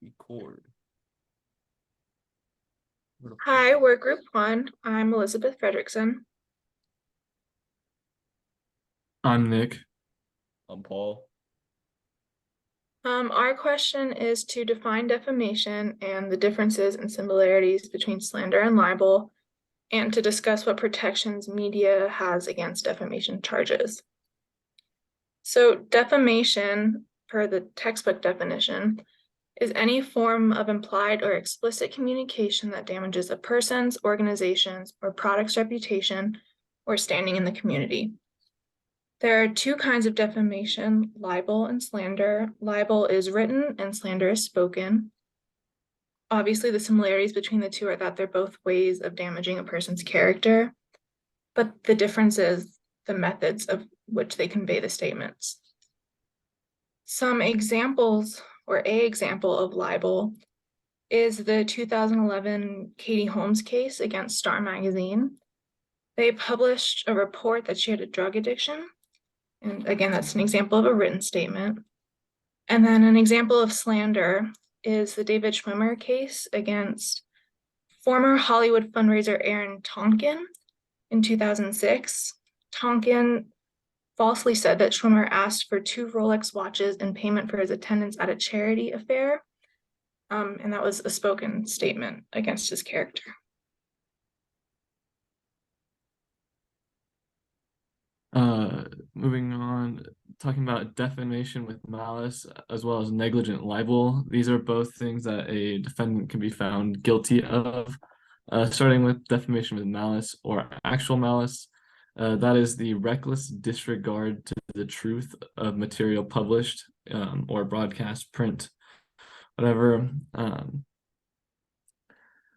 Record. Hi, we're Group One. I'm Elizabeth Fredrickson. I'm Nick. I'm Paul. Our question is to define defamation and the differences and similarities between slander and libel, and to discuss what protections media has against defamation charges. So, defamation, per the textbook definition, is any form of implied or explicit communication that damages a person's, organization's, or product's reputation or standing in the community. There are two kinds of defamation, libel and slander. Libel is written and slander is spoken. Obviously, the similarities between the two are that they're both ways of damaging a person's character, but the difference is the methods of which they convey the statements. Some examples, or an example of libel, is the 2011 Katie Holmes case against Star Magazine. They published a report that she had a drug addiction. And again, that's an example of a written statement. And then an example of slander is the David Schwimmer case against former Hollywood fundraiser Aaron Tonkin in 2006. Tonkin falsely said that Schwimmer asked for 2 Rolex watches in payment for his attendance at a charity affair. And that was a spoken statement against his character. Moving on, talking about defamation with malice as well as negligent libel. These are both things that a defendant can be found guilty of. Starting with defamation with malice or actual malice, that is the reckless disregard to the truth of material published or broadcast, print, whatever. An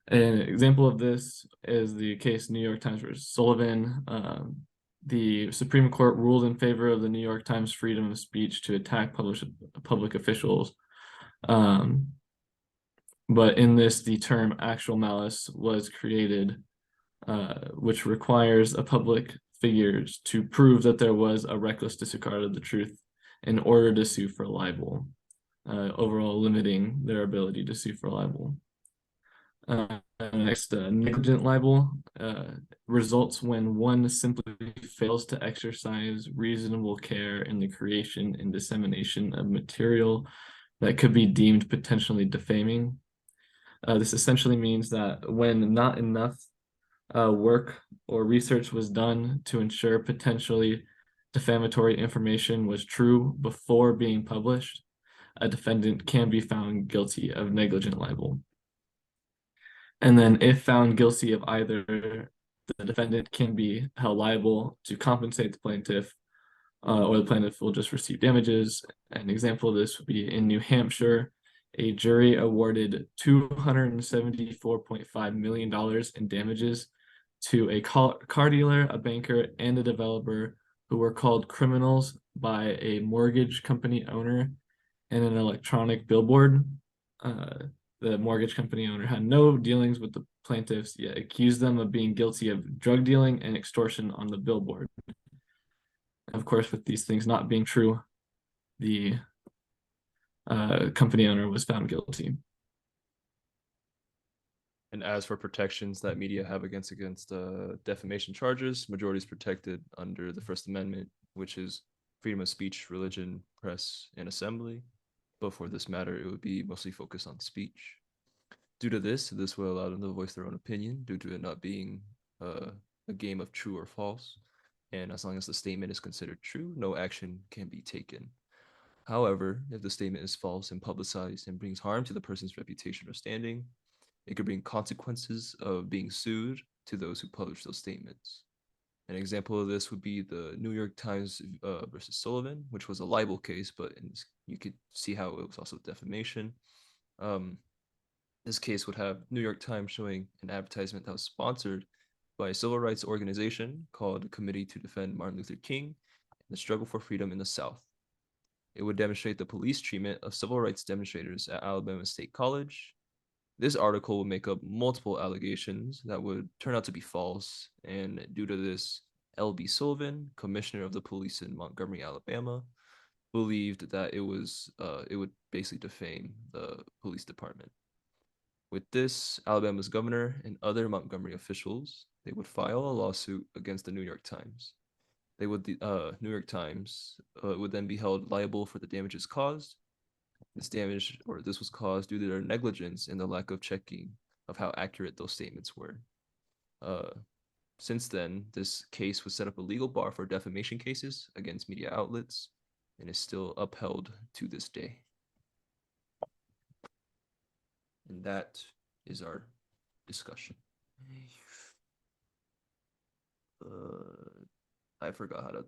example of this is the case New York Times versus Sullivan. The Supreme Court ruled in favor of the New York Times freedom of speech to attack public officials. But in this, the term actual malice was created, which requires a public figures to prove that there was a reckless disregard of the truth in order to sue for libel, overall limiting their ability to sue for libel. Next, negligent libel results when one simply fails to exercise reasonable care in the creation and dissemination of material that could be deemed potentially defaming. This essentially means that when not enough work or research was done to ensure potentially defamatory information was true before being published, a defendant can be found guilty of negligent libel. And then if found guilty of either, the defendant can be held liable to compensate the plaintiff, or the plaintiff will just receive damages. An example of this would be in New Hampshire, a jury awarded $274.5 million in damages to a car dealer, a banker, and a developer who were called criminals by a mortgage company owner and an electronic billboard. The mortgage company owner had no dealings with the plaintiffs, yet accused them of being guilty of drug dealing and extortion on the billboard. Of course, with these things not being true, the company owner was found guilty. And as for protections that media have against defamation charges, majority is protected under the First Amendment, which is freedom of speech, religion, press, and assembly. But for this matter, it would be mostly focused on speech. Due to this will allow them to voice their own opinion due to it not being a game of true or false. And as long as the statement is considered true, no action can be taken. However, if the statement is false and publicized and brings harm to the person's reputation or standing, it could bring consequences of being sued to those who publish those statements. An example of this would be the New York Times versus Sullivan, which was a libel case, but you could see how it was also defamation. This case would have New York Times showing an advertisement that was sponsored by a civil rights organization called the Committee to Defend Martin Luther King and the Struggle for Freedom in the South. It would demonstrate the police treatment of civil rights demonstrators at Alabama State College. This article would make up multiple allegations that would turn out to be false, and due to this, L.B. Sullivan, commissioner of the police in Montgomery, Alabama, believed that it would basically defame the police department. With this, Alabama's governor and other Montgomery officials, they would file a lawsuit against the New York Times. The New York Times would then be held liable for the damages caused. This was caused due to their negligence and the lack of checking of how accurate those statements were. Since then, this case would set up a legal bar for defamation cases against media outlets and is still upheld to this day. And that is our discussion. I forgot how to